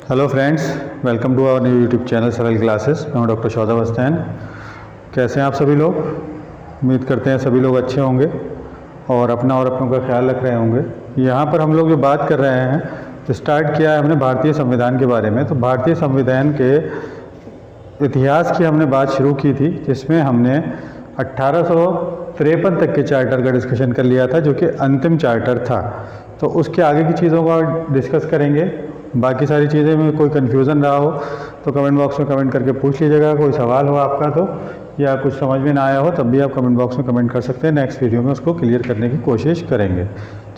Hello friends, welcome to our new YouTube channel Saral classes. मैं हूं doctor शौदब हस्तैन। कैसे हैं आप सभी लोग? उम्मीद करते हैं सभी लोग अच्छे होंगे और अपनों का ख्याल रख रहे होंगे। यहाँ पर हम लोग जो बात कर रहे हैं, स्टार्ट किया है हमने भारतीय संविधान के बारे में। तो भारतीय संविधान के इतिहास की हमने बात शुरू की थी, जिसमें हमने 1853 तक के चार्टर का डिस्कशन कर लिया था, जो कि अंतिम चार्टर था। तो उसके आगे की चीज़ों का डिस्कस करेंगे। बाकी सारी चीज़ें में कोई कन्फ्यूज़न रहा हो तो कमेंट बॉक्स में कमेंट करके पूछ लीजिएगा। कोई सवाल हो आपका तो, या कुछ समझ में ना आया हो, तब भी आप कमेंट बॉक्स में कमेंट कर सकते हैं। नेक्स्ट वीडियो में उसको क्लियर करने की कोशिश करेंगे,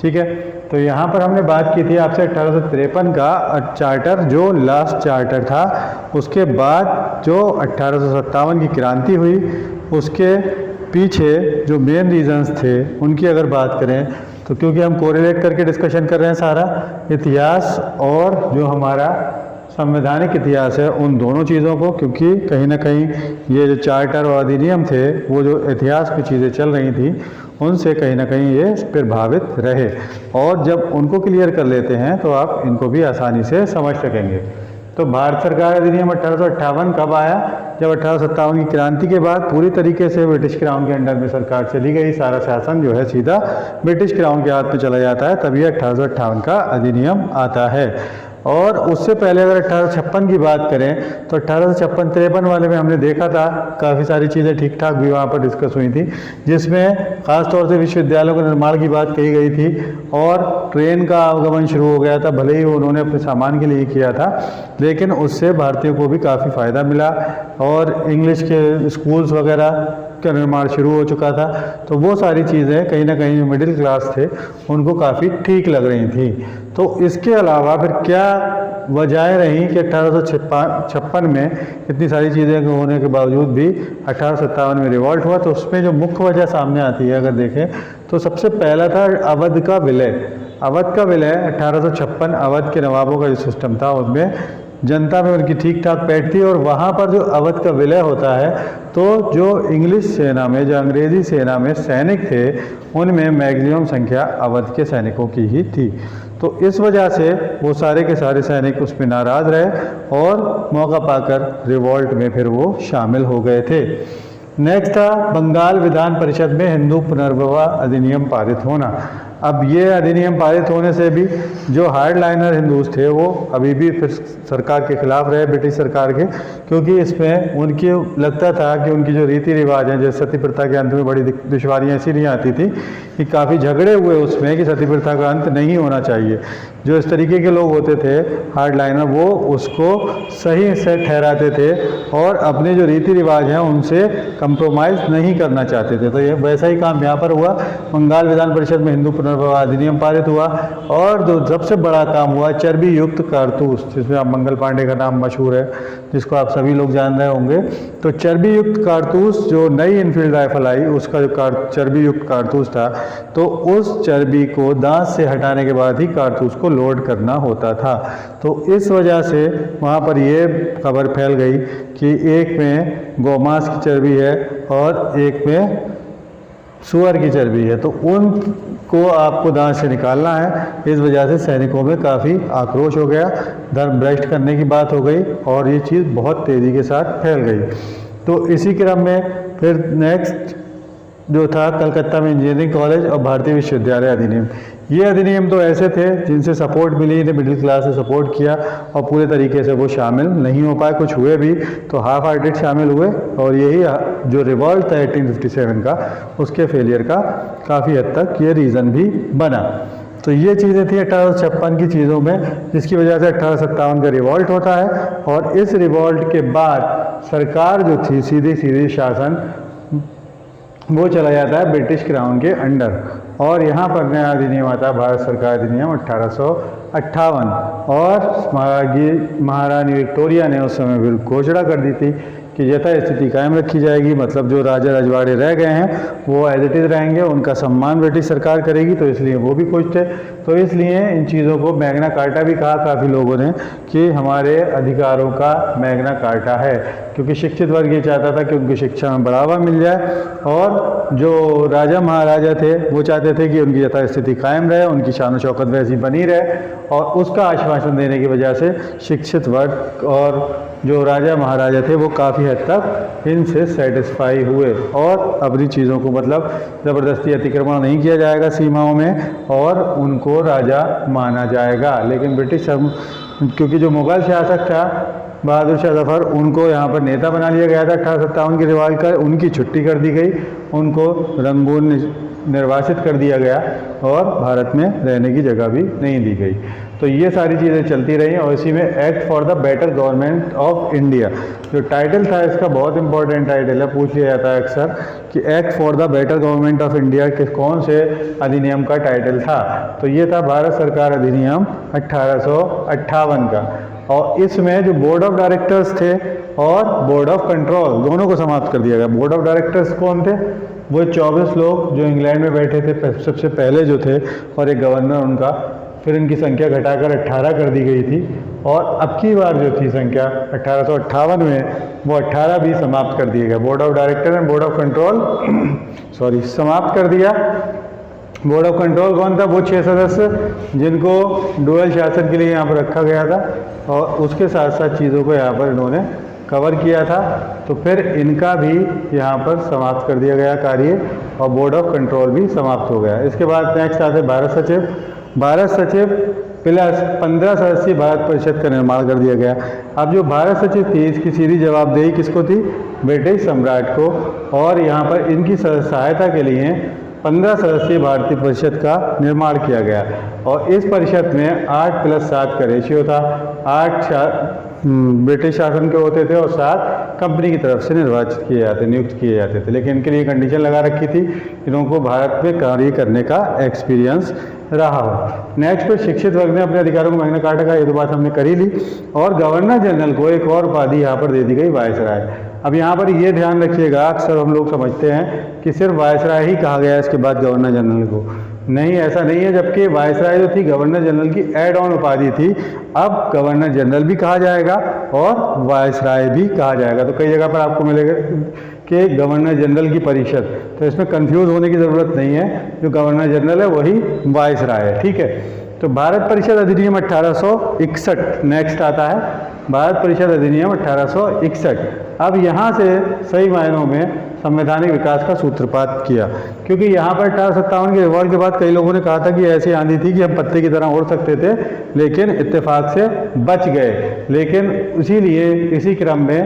ठीक है। तो यहाँ पर हमने बात की थी आपसे 1853 का चार्टर, जो लास्ट चार्टर था। उसके बाद जो 1857 की क्रांति हुई, उसके पीछे जो मेन रीजंस थे उनकी अगर बात करें तो, क्योंकि हम कोरिलेट करके डिस्कशन कर रहे हैं सारा इतिहास और जो हमारा संवैधानिक इतिहास है, उन दोनों चीज़ों को, क्योंकि कहीं ना कहीं ये जो चार्टर और अधिनियम थे, वो जो इतिहास में चीज़ें चल रही थी, उनसे कहीं ना कहीं ये प्रभावित रहे। और जब उनको क्लियर कर लेते हैं तो आप इनको भी आसानी से समझ सकेंगे। तो भारत सरकार अधिनियम 1858 कब आया? जब 1857 की क्रांति के बाद पूरी तरीके से ब्रिटिश क्राउन के अंडर में सरकार चली गई, सारा शासन जो है सीधा ब्रिटिश क्राउन के हाथ में चला जाता है, तभी 1858 का अधिनियम आता है। और उससे पहले अगर 1856 की बात करें तो 1856-53 वाले में हमने देखा था काफ़ी सारी चीज़ें ठीक ठाक भी वहाँ पर डिस्कस हुई थी, जिसमें ख़ास तौर से विश्वविद्यालयों के निर्माण की बात कही गई थी और ट्रेन का आवागमन शुरू हो गया था। भले ही उन्होंने अपने सामान के लिए किया था, लेकिन उससे भारतीयों को भी काफ़ी फ़ायदा मिला और इंग्लिश के स्कूल्स वगैरह का निर्माण शुरू हो चुका था। तो वो सारी चीज़ें कहीं ना कहीं जो मिडिल क्लास थे उनको काफ़ी ठीक लग रही थी। तो इसके अलावा फिर क्या वजह रही कि 1856 में इतनी सारी चीज़ें होने के बावजूद भी 1857 में रिवॉल्ट हुआ? तो उसमें जो मुख्य वजह सामने आती है अगर देखें तो, सबसे पहला था अवध का विलय। अवध का विलय 1856, अवध के नवाबों का जो सिस्टम था उसमें जनता में उनकी ठीक ठाक पैठ थी, और वहाँ पर जो अवध का विलय होता है तो जो इंग्लिश सेना में, जो अंग्रेज़ी सेना में सैनिक थे, उनमें मैक्सिमम संख्या अवध के सैनिकों की ही थी। तो इस वजह से वो सारे के सारे सैनिक उसमें नाराज़ रहे और मौका पाकर रिवॉल्ट में फिर वो शामिल हो गए थे। नेक्स्ट था बंगाल विधान परिषद में हिंदू पुनर्विवाह अधिनियम पारित होना। अब ये अधिनियम पारित होने से भी जो हार्डलाइनर हिंदूज थे वो अभी भी फिर सरकार के खिलाफ रहे, ब्रिटिश सरकार के, क्योंकि इसमें उनकी लगता था कि उनकी जो रीति रिवाज हैं, जैसे सती प्रथा के अंत में बड़ी दुश्वारियाँ इसीलिए आती थी कि काफ़ी झगड़े हुए उसमें कि सती प्रथा का अंत नहीं होना चाहिए। जो इस तरीके के लोग होते थे हार्डलाइनर, वो उसको सही से ठहराते थे और अपने जो रीति रिवाज हैं उनसे कंप्रोमाइज़ नहीं करना चाहते थे। तो ये वैसा ही काम यहाँ पर हुआ। बंगाल विधान परिषद में हिंदू पुनर्विवाह अधिनियम पारित हुआ। और जो सबसे बड़ा काम हुआ चर्बी युक्त कारतूस, जिसमें आप मंगल पांडे का नाम मशहूर है, जिसको आप सभी लोग जान रहे होंगे। तो चर्बी युक्त कारतूस, जो नई इनफील्ड राइफल आई, उसका जो चर्बी युक्त कारतूस था, तो उस चर्बी को दांत से हटाने के बाद ही कारतूस को लोड करना होता था। तो इस वजह से वहाँ पर ये खबर फैल गई कि एक में गौमांस की चर्बी है और एक में सुअर की चर्बी है, तो उनको आपको दांत से निकालना है। इस वजह से सैनिकों में काफ़ी आक्रोश हो गया, धर्म भ्रष्ट करने की बात हो गई और ये चीज़ बहुत तेज़ी के साथ फैल गई। तो इसी क्रम में फिर नेक्स्ट जो था कलकत्ता में इंजीनियरिंग कॉलेज और भारतीय विश्वविद्यालय अधिनियम। ये अधिनियम तो ऐसे थे जिनसे सपोर्ट मिली, ने मिडिल क्लास से सपोर्ट किया और पूरे तरीके से वो शामिल नहीं हो पाए। कुछ हुए भी तो हाफ हार्टेड शामिल हुए, और यही जो रिवॉल्ट था 1857 का, उसके फेलियर का काफ़ी हद तक ये रीज़न भी बना। तो ये चीज़ें थी 1856 की चीज़ों में, जिसकी वजह से 1857 का रिवॉल्ट होता है। और इस रिवॉल्ट के बाद सरकार जो थी, सीधी सीधी शासन वो चला जाता है ब्रिटिश क्राउन के अंडर, और यहाँ पर नया अधिनियम आता है भारत सरकार अधिनियम 1858। और महारानी विक्टोरिया ने उस समय बिल घोषणा कर दी थी कि यथास्थिति कायम रखी जाएगी, मतलब जो राजा रजवाड़े रह गए हैं वो एज इट इज़ रहेंगे, उनका सम्मान ब्रिटिश सरकार करेगी, तो इसलिए वो भी खुश थे। तो इसलिए इन चीज़ों को मैग्ना कार्टा भी कहा काफ़ी लोगों ने कि हमारे अधिकारों का मैग्ना कार्टा है, क्योंकि शिक्षित वर्ग ये चाहता था कि उनकी शिक्षा में बढ़ावा मिल जाए, और जो राजा महाराजा थे वो चाहते थे कि उनकी यथास्थिति कायम रहे, उनकी शान शौकत वैसी बनी रहे, और उसका आश्वासन देने की वजह से शिक्षित वर्ग और जो राजा महाराजा थे वो काफ़ी हद तक इनसे सेटिस्फाई हुए, और अपनी चीज़ों को मतलब ज़बरदस्ती अतिक्रमण नहीं किया जाएगा सीमाओं में, और उनको राजा माना जाएगा। लेकिन ब्रिटिश क्योंकि जो मुग़ल शासक था बहादुर शाह जफ़र, उनको यहाँ पर नेता बना लिया गया था 1857 की रिवाल्ट कर, उनकी छुट्टी कर दी गई, उनको रंगून निर्वासित कर दिया गया, और भारत में रहने की जगह भी नहीं दी गई। तो ये सारी चीज़ें चलती रही, और इसी में act for the better government of India जो टाइटल था, इसका बहुत इंपॉर्टेंट टाइटल है, पूछ लिया जाता है अक्सर कि act for the better government of India किस कौन से अधिनियम का टाइटल था। तो ये था भारत सरकार अधिनियम 1858 का, और इसमें जो बोर्ड ऑफ डायरेक्टर्स थे और बोर्ड ऑफ कंट्रोल दोनों को समाप्त कर दिया गया। बोर्ड ऑफ डायरेक्टर्स कौन थे? वो 24 लोग जो इंग्लैंड में बैठे थे सबसे पहले जो थे, और एक गवर्नर उनका, फिर इनकी संख्या घटाकर 18 कर दी गई थी, और अब की बार जो थी संख्या 1858 में वो 18 भी समाप्त कर दिया गया। Board of director and board of control समाप्त कर दिया। बोर्ड ऑफ कंट्रोल कौन था? वो 6 सदस्य जिनको डुअल शासन के लिए यहाँ पर रखा गया था, और उसके साथ साथ चीज़ों को यहाँ पर इन्होंने कवर किया था। तो फिर इनका भी यहाँ पर समाप्त कर दिया गया कार्य, और बोर्ड ऑफ कंट्रोल भी समाप्त हो गया। इसके बाद नेक्स्ट आते भारत सचिव। भारत सचिव प्लस 15 सदस्यीय भारत परिषद का निर्माण कर दिया गया। अब जो भारत सचिव थी इसकी सीधी जवाबदेही किसको थी? ब्रिटिश सम्राट को, और यहाँ पर इनकी सहायता के लिए 15 सदस्यीय भारतीय परिषद का निर्माण किया गया, और इस परिषद में 8+7 का रेशियो था। 8 ब्रिटिश शासन के होते थे और 7 कंपनी की तरफ से नियुक्त किए जाते थे। लेकिन इनके लिए कंडीशन लगा रखी थी, इन्हों को भारत में कार्य करने का एक्सपीरियंस रहा हो। नेक्स्ट पे शिक्षित वर्ग ने अपने अधिकारों को मैग्ना कार्टा का, ये तो बात हमने कर ही ली। और गवर्नर जनरल को एक और उपाधि यहाँ पर दे दी गई, वायसराय। अब यहाँ पर ये ध्यान रखिएगा, अक्सर हम लोग समझते हैं कि सिर्फ वायसराय ही कहा गया है इसके बाद गवर्नर जनरल को। नहीं, ऐसा नहीं है। जबकि वायसराय जो थी गवर्नर जनरल की एड ऑन उपाधि थी, अब गवर्नर जनरल भी कहा जाएगा और वायसराय भी कहा जाएगा। तो कई जगह पर आपको मिलेगा कि गवर्नर जनरल की परिषद, तो इसमें कंफ्यूज होने की ज़रूरत नहीं है, जो गवर्नर जनरल है वही वायसराय है। ठीक है, तो भारत परिषद अधिनियम 1861 नेक्स्ट आता है। भारत परिषद अधिनियम 1861। अब यहाँ से सही मायनों में संवैधानिक विकास का सूत्रपात किया, क्योंकि यहाँ पर 1857 के रिवॉल्ट के बाद कई लोगों ने कहा था कि ऐसी आंधी थी कि हम पत्ते की तरह उड़ सकते थे, लेकिन इत्तेफाक से बच गए। लेकिन इसीलिए इसी क्रम में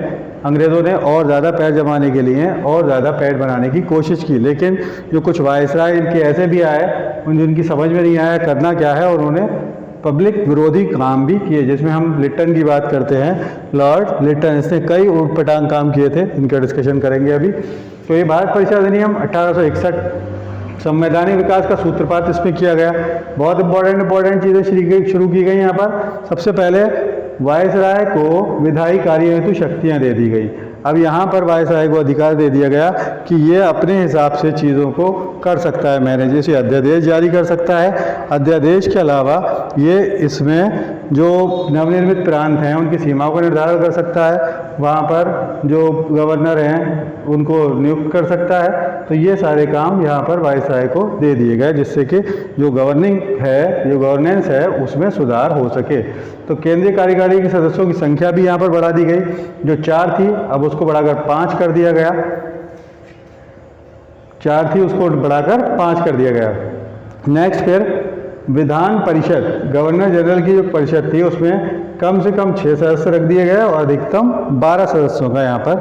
अंग्रेज़ों ने और ज़्यादा पैर जमाने के लिए और ज़्यादा पैर बनाने की कोशिश की। लेकिन जो कुछ वायसराय इनके ऐसे भी आए जिनकी समझ में नहीं आया करना क्या है, और उन्होंने पब्लिक विरोधी काम भी किए, जिसमें हम लिटन की बात करते हैं। लॉर्ड लिटन, इसने कई ऊटपटांग काम किए थे, इनका डिस्कशन करेंगे अभी। तो ये भारत परिषद अधिनियम 1861 संवैधानिक विकास का सूत्रपात इसमें किया गया। बहुत इंपॉर्टेंट चीज़ें शुरू की गई यहाँ पर। सबसे पहले वायसराय को विधायी कार्य हेतु शक्तियाँ दे दी गई। अब यहाँ पर वायसराय को अधिकार दे दिया गया कि ये अपने हिसाब से चीज़ों को कर सकता है मैनेज, जैसे अध्यादेश जारी कर सकता है। अध्यादेश के अलावा ये इसमें जो नवनिर्मित प्रांत हैं उनकी सीमाओं का निर्धारण कर सकता है, वहाँ पर जो गवर्नर हैं उनको नियुक्त कर सकता है। तो ये सारे काम यहाँ पर वायसराय को दे दिए गए, जिससे कि जो गवर्नेंस है उसमें सुधार हो सके। तो केंद्रीय कार्यकारिणी के सदस्यों की संख्या भी यहाँ पर बढ़ा दी गई, जो 4 थी अब उसको बढ़ाकर 5 कर दिया गया। 4 थी उसको बढ़ाकर 5 कर दिया गया। नेक्स्ट फिर विधान परिषद, गवर्नर जनरल की जो परिषद थी उसमें कम से कम 6 सदस्य रख दिए गए और अधिकतम 12 सदस्यों का यहाँ पर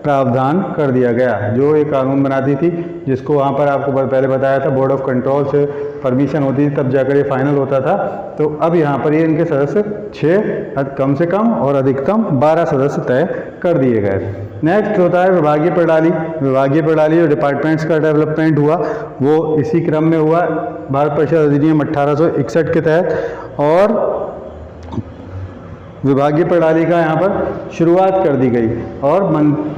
प्रावधान कर दिया गया, जो एक कानून बनाती थी, जिसको वहाँ पर आपको पहले बताया था बोर्ड ऑफ कंट्रोल से परमिशन होती थी तब जाकर ये फाइनल होता था। तो अब यहाँ पर ये इनके सदस्य 6 कम से कम और अधिकतम 12 सदस्य तय कर दिए गए। नेक्स्ट होता है विभागीय प्रणाली। विभागीय प्रणाली जो डिपार्टमेंट्स का डेवलपमेंट हुआ वो इसी क्रम में हुआ भारत परिषद अधिनियम 1861 के तहत। और विभागीय प्रणाली का यहाँ पर शुरुआत कर दी गई। और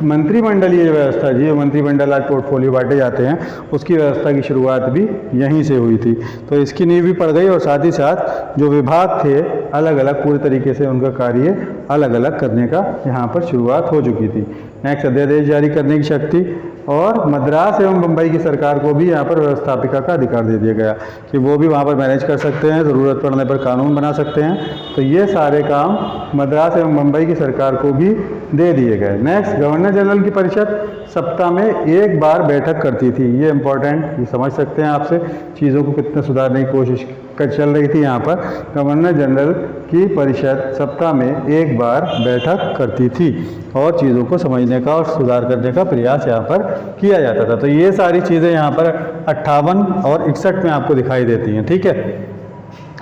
मंत्रिमंडलीय व्यवस्था, जी मंत्रिमंडल आज पोर्टफोलियो बांटे जाते हैं, उसकी व्यवस्था की शुरुआत भी यहीं से हुई थी। तो इसकी नींव भी पड़ गई और साथ ही साथ जो विभाग थे अलग अलग पूरे तरीके से उनका कार्य अलग अलग करने का यहाँ पर शुरुआत हो चुकी थी। नेक्स्ट, अध्यादेश जारी करने की शक्ति और मद्रास एवं मुंबई की सरकार को भी यहाँ पर व्यवस्थापिका का अधिकार दे दिया गया कि वो भी वहाँ पर मैनेज कर सकते हैं, ज़रूरत पड़ने पर कानून बना सकते हैं। तो ये सारे काम मद्रास एवं मुंबई की सरकार को भी दे दिए गए। नेक्स्ट, गवर्नर जनरल की परिषद सप्ताह में एक बार बैठक करती थी। ये इंपॉर्टेंट, ये समझ सकते हैं आपसे चीज़ों को कितने सुधारने की कोशिश चल रही थी। यहाँ पर गवर्नर जनरल की परिषद सप्ताह में एक बार बैठक करती थी और चीज़ों को समझने का और सुधार करने का प्रयास यहाँ पर किया जाता था। तो ये सारी चीज़ें यहाँ पर 58 और 61 में आपको दिखाई देती हैं। ठीक है,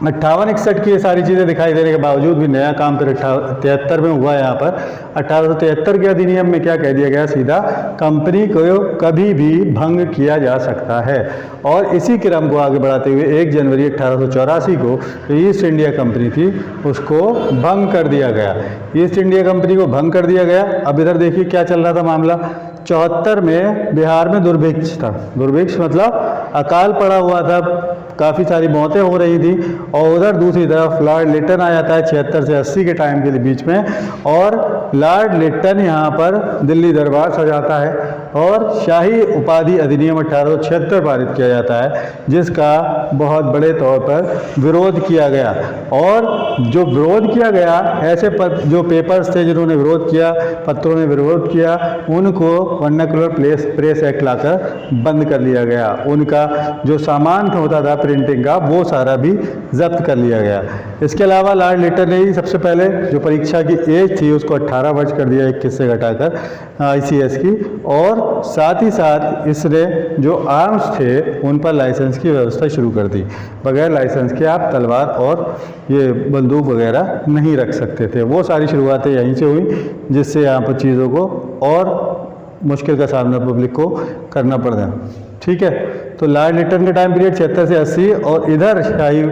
58-61 की ये सारी चीज़ें दिखाई देने के बावजूद भी नया काम फिर 73 में हुआ। यहाँ पर 1873 के अधिनियम में क्या कह दिया गया, सीधा कंपनी को कभी भी भंग किया जा सकता है। और इसी क्रम को आगे बढ़ाते हुए 1 जनवरी 1884 को ईस्ट इंडिया कंपनी थी उसको भंग कर दिया गया। ईस्ट इंडिया कंपनी को भंग कर दिया गया। अब इधर देखिए क्या चल रहा था मामला। 74 में बिहार में दुर्भिक्ष था। दुर्भिक्ष मतलब अकाल पड़ा हुआ था, काफ़ी सारी मौतें हो रही थी। और उधर दूसरी तरफ लॉर्ड लिटन आ जाता है 76 से 80 के टाइम के बीच में, और लॉर्ड लिटन यहाँ पर दिल्ली दरबार सजाता है और शाही उपाधि अधिनियम 1876 पारित किया जाता है, जिसका बहुत बड़े तौर पर विरोध किया गया। और जो विरोध किया गया, ऐसे जो पेपर्स थे जिन्होंने विरोध किया, पत्रों ने विरोध किया, उनको वर्नाकुलर प्रेस एक्ट लाकर बंद कर लिया गया। उनका जो सामान होता था प्रिंटिंग का वो सारा भी जब्त कर लिया गया। इसके अलावा लॉर्ड लिटन ने ही सबसे पहले जो परीक्षा की एज थी उसको 18 वर्ष कर दिया 21 से घटाकर ICS की। और साथ ही साथ इसने जो आर्म्स थे उन पर लाइसेंस की व्यवस्था शुरू कर दी। बगैर लाइसेंस के आप तलवार और ये बंदूक वगैरह नहीं रख सकते थे। वो सारी शुरुआतें यहीं से हुई, जिससे यहाँ पर चीज़ों को और मुश्किल का सामना पब्लिक को करना पड़ा। ठीक है, तो लॉर्ड लिटन का टाइम पीरियड 76 से 80 और इधर शाही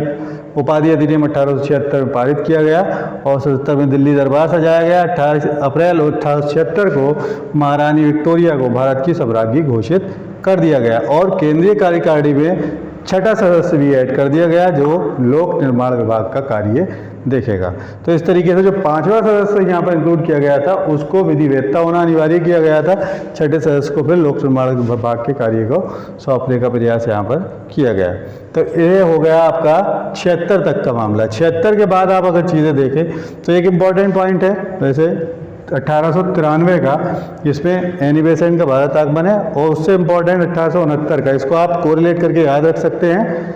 उपाधि अधिनियम 1876 में पारित किया गया और 77 में दिल्ली दरबार सजाया गया। 18 अप्रैल 1876 को महारानी विक्टोरिया को भारत की सम्राज्ञी घोषित कर दिया गया और केंद्रीय कार्यकारिणी में 6ठा सदस्य भी ऐड कर दिया गया जो लोक निर्माण विभाग का कार्य देखेगा। तो इस तरीके से जो 5वां सदस्य यहाँ पर इंक्लूड किया गया था उसको विधिवेत्ता होना अनिवार्य किया गया था। 6ठे सदस्य को फिर लोक निर्माण विभाग के कार्य को सौंपने का प्रयास यहाँ पर किया गया। तो ये हो गया आपका 76 तक का मामला। 76 के बाद आप अगर चीज़ें देखें तो एक इम्पॉर्टेंट पॉइंट है वैसे 1893 का, जिसमें एनी बेसेंट का भारत आगमन है, और उससे इम्पॉर्टेंट 1869 का। इसको आप कोरिलेट करके याद रख सकते हैं।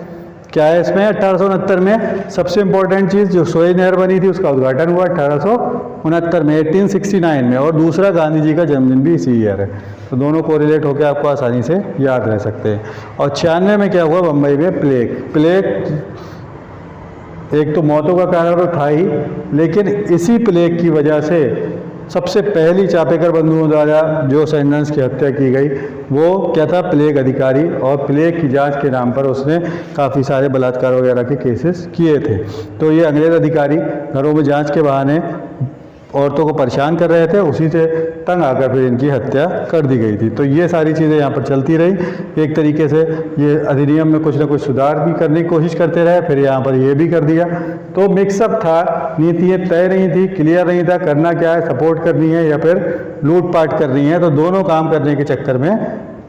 क्या है इसमें 1869 में सबसे इम्पोर्टेंट चीज़ जो सोए नहर बनी थी उसका उद्घाटन हुआ 1869 में 1869 में, और दूसरा गांधी जी का जन्मदिन भी इसी ईयर है। तो दोनों कोरिलेट होकर आपको आसानी से याद रह सकते हैं। और 96 में क्या हुआ, बम्बई में प्लेग एक तो मौतों का कारण तो था ही, लेकिन इसी प्लेग की वजह से सबसे पहली चापेकर बंधुओं द्वारा जो सेंडेंस की हत्या की गई वो क्या था, प्लेग अधिकारी, और प्लेग की जांच के नाम पर उसने काफ़ी सारे बलात्कार वगैरह के केसेस किए थे। तो ये अंग्रेज़ अधिकारी घरों में जांच के बहाने औरतों को परेशान कर रहे थे, उसी से तंग आकर फिर इनकी हत्या कर दी गई थी। तो ये सारी चीज़ें यहाँ पर चलती रही। एक तरीके से ये अधिनियम में कुछ ना कुछ सुधार भी करने की कोशिश करते रहे, फिर यहाँ पर ये भी कर दिया। तो मिक्सअप था, नीतियाँ तय नहीं थी, क्लियर नहीं था करना क्या है, सपोर्ट करनी है या फिर लूटपाट करनी है। तो दोनों काम करने के चक्कर में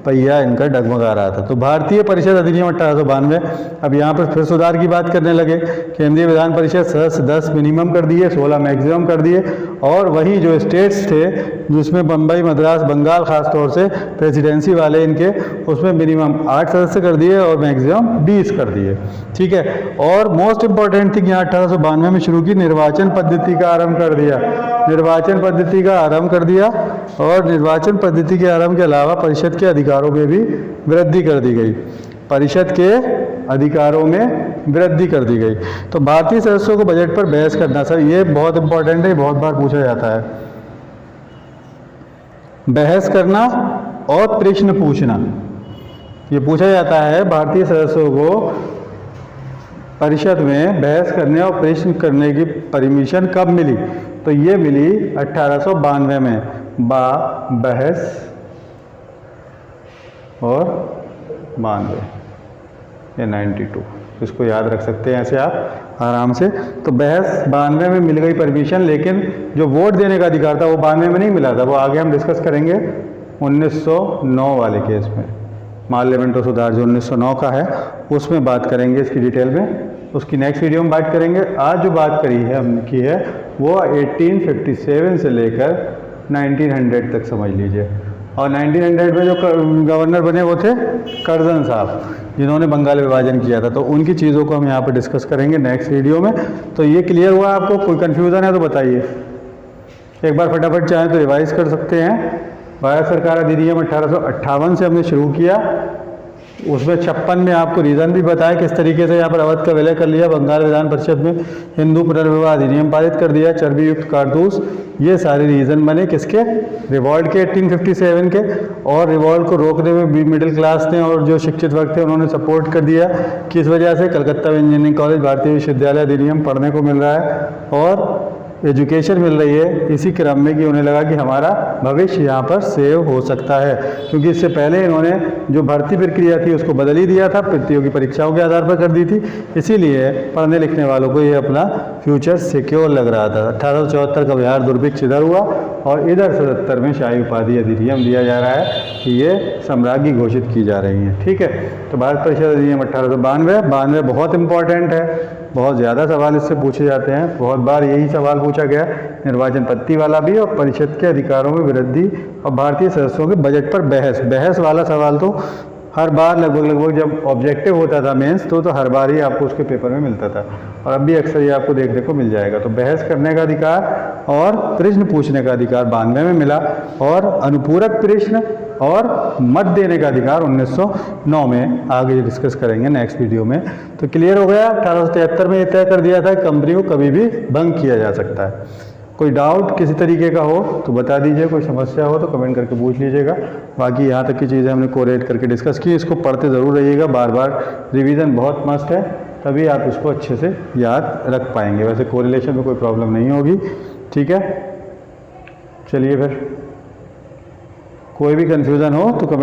पहिया इनका डगमगा रहा था। तो भारतीय परिषद अधिनियम 1892, अब यहाँ पर फिर सुधार की बात करने लगे। केंद्रीय विधान परिषद सदस्य 10 मिनिमम कर दिए, 16 मैक्सिमम कर दिए, और वहीं जो स्टेट्स थे जिसमें बम्बई, मद्रास, बंगाल खासतौर से प्रेसिडेंसी वाले इनके, उसमें मिनिमम 8 सदस्य कर दिए और मैक्सिमम 20 कर दिए। ठीक है, और मोस्ट इंपॉर्टेंट थिंग यहाँ 1892 में शुरू की निर्वाचन पद्धति का आरंभ कर दिया। निर्वाचन पद्धति का आरंभ कर दिया, और निर्वाचन पद्धति के आरंभ के अलावा परिषद के अधिकारों में भी वृद्धि कर दी गई। परिषद के अधिकारों में वृद्धि कर दी गई। तो भारतीय सदस्यों को बजट पर बहस करना, सर ये बहुत इंपॉर्टेंट है, बहुत बार पूछा जाता है। बहस करना और प्रश्न पूछना, ये पूछा जाता है भारतीय सदस्यों को परिषद में बहस करने और प्रश्न करने की परमिशन कब मिली? तो ये मिली 1892 में, बहस और 92, ये 92, इसको याद रख सकते हैं ऐसे आप आराम से। तो बहस 92 में मिल गई परमिशन, लेकिन जो वोट देने का अधिकार था वो 92 में नहीं मिला था, वो आगे हम डिस्कस करेंगे 1909 वाले केस में। पार्लियामेंट सुधार जो 1909 का है उसमें बात करेंगे इसकी डिटेल में, उसकी नेक्स्ट वीडियो में बात करेंगे। आज जो बात करी है हमने की है वो 1857 से लेकर 1900 तक समझ लीजिए। और 1900 में जो गवर्नर बने वो थे कर्जन साहब, जिन्होंने बंगाल विभाजन किया था। तो उनकी चीज़ों को हम यहाँ पर डिस्कस करेंगे नेक्स्ट वीडियो में। तो ये क्लियर हुआ आपको? कोई कन्फ्यूज़न है तो बताइए, एक बार फटाफट चाहें तो रिवाइज कर सकते हैं। भारत सरकार अधिनियम 1858 से हमने शुरू किया, उसमें 56 में आपको रीज़न भी बताया किस तरीके से यहाँ पर अवध का विलय कर लिया, बंगाल विधान परिषद में हिंदू पुनर्विवाह अधिनियम पारित कर दिया, चर्बी युक्त कारतूस, ये सारे रीज़न बने किसके? रिवॉल्ट के 1857 के। और रिवॉल्ट को रोकने में भी मिडिल क्लास ने और जो शिक्षित वर्ग थे उन्होंने सपोर्ट कर दिया। किस वजह से? कलकत्ता इंजीनियरिंग कॉलेज, भारतीय विश्वविद्यालय अधिनियम पढ़ने को मिल रहा है और एजुकेशन मिल रही है, इसी क्रम में कि उन्हें लगा कि हमारा भविष्य यहाँ पर सेव हो सकता है, क्योंकि इससे पहले इन्होंने जो भर्ती प्रक्रिया थी उसको बदल ही दिया था, प्रतियोगी परीक्षाओं के आधार पर कर दी थी। इसीलिए पढ़ने लिखने वालों को ये अपना फ्यूचर सिक्योर लग रहा था। 1874 का बिहार दुर्भिक्ष इधर हुआ और इधर 77 में शाही उपाधि अधिनियम दिया जा रहा है कि ये सम्राज्ञी घोषित की जा रही हैं। ठीक है, तो भारत परिषद अधिनियम 1892 बहुत इंपॉर्टेंट है, बहुत ज़्यादा सवाल इससे पूछे जाते हैं, बहुत बार यही सवाल पूछा गया, निर्वाचन पद्धति वाला भी और परिषद के अधिकारों में वृद्धि और भारतीय सदस्यों के बजट पर बहस वाला सवाल तो हर बार लगभग जब ऑब्जेक्टिव होता था मेंस तो हर बार ही आपको उसके पेपर में मिलता था, और अब भी अक्सर ये आपको देखने को मिल जाएगा। तो बहस करने का अधिकार और प्रश्न पूछने का अधिकार 92 में मिला, और अनुपूरक प्रश्न और मत देने का अधिकार 1909 में आगे डिस्कस करेंगे नेक्स्ट वीडियो में। तो क्लियर हो गया? 1873 में ये तय कर दिया था कंपनी को कभी भी भंग किया जा सकता है। कोई डाउट किसी तरीके का हो तो बता दीजिए, कोई समस्या हो तो कमेंट करके पूछ लीजिएगा। बाकी यहाँ तक की चीज़ें हमने कोरिलेट करके डिस्कस की, इसको पढ़ते ज़रूर रहिएगा, बार बार रिवीजन बहुत मस्त है, तभी आप इसको अच्छे से याद रख पाएंगे। वैसे कोरिलेशन में कोई प्रॉब्लम नहीं होगी। ठीक है, चलिए फिर कोई भी कन्फ्यूज़न हो तो कमेंट